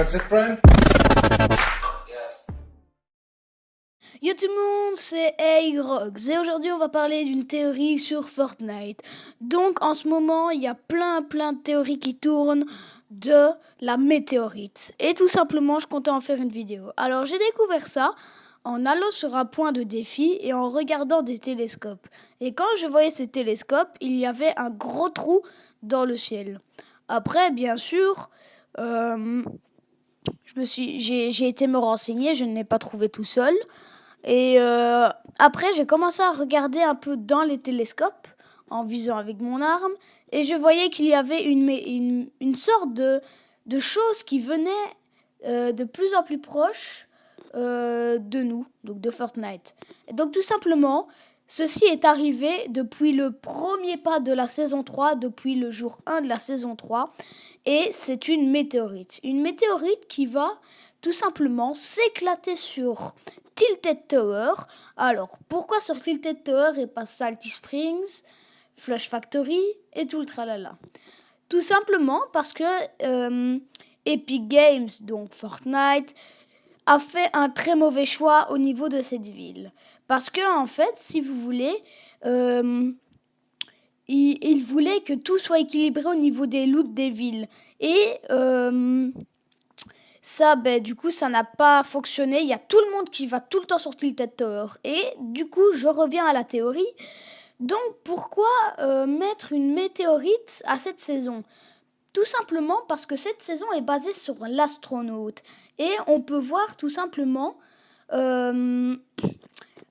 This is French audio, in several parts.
That's it, friend? Yo tout le monde, c'est Aerox et aujourd'hui on va parler d'une théorie sur Fortnite. Donc en ce moment il y a plein de théories qui tournent de la météorite. Et tout simplement je comptais en faire une vidéo. Alors j'ai découvert ça en allant sur un point de défi et en regardant des télescopes. Et quand je voyais ces télescopes, il y avait un gros trou dans le ciel. Après bien sûr... j'ai été me renseigner, je ne l'ai pas trouvé tout seul. Et après, j'ai commencé à regarder un peu dans les télescopes en visant avec mon arme. Et je voyais qu'il y avait une sorte de chose qui venait de plus en plus proche de nous, donc de Fortnite. Et donc tout simplement, ceci est arrivé depuis le premier pas de la saison 3, depuis le jour 1 de la saison 3. Et c'est une météorite. Une météorite qui va tout simplement s'éclater sur Tilted Tower. Alors, pourquoi sur Tilted Tower et pas Salty Springs, Flush Factory et tout le tralala? Tout simplement parce que Epic Games, donc Fortnite, a fait un très mauvais choix au niveau de cette ville. Parce que, en fait, si vous voulez... il voulait que tout soit équilibré au niveau des loots des villes. Et ça, du coup, ça n'a pas fonctionné. Il y a tout le monde qui va tout le temps sur Tilted Tower. Et du coup, je reviens à la théorie. Donc, pourquoi mettre une météorite à cette saison ? Tout simplement parce que cette saison est basée sur l'astronaute. Et on peut voir tout simplement...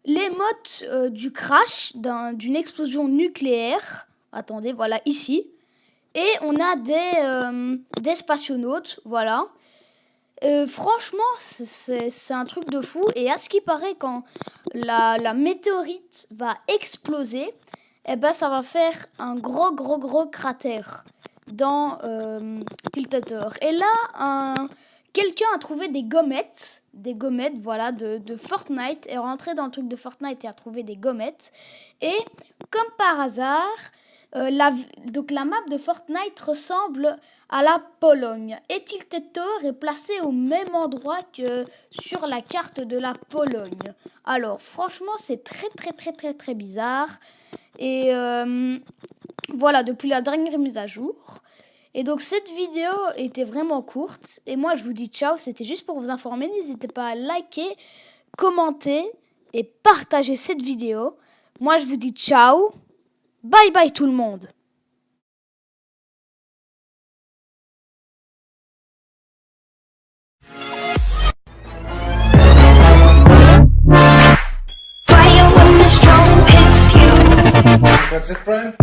l'émote du crash d'une explosion nucléaire. Attendez, voilà, ici. Et on a des spationautes, voilà. Franchement, c'est un truc de fou. Et à ce qui paraît, quand la météorite va exploser, ça va faire un gros cratère dans Tilted Tower. Et là, quelqu'un a trouvé des gommettes, voilà, de Fortnite, est rentré dans le truc de Fortnite et a trouvé des gommettes. Et comme par hasard, la map de Fortnite ressemble à la Pologne. Et Tilted Tower est placé au même endroit que sur la carte de la Pologne. Alors franchement, c'est très bizarre. Et voilà, depuis la dernière mise à jour. Et donc cette vidéo était vraiment courte. Et moi je vous dis ciao, c'était juste pour vous informer. N'hésitez pas à liker, commenter et partager cette vidéo. Moi je vous dis ciao. Bye bye tout le monde. That's it, friend?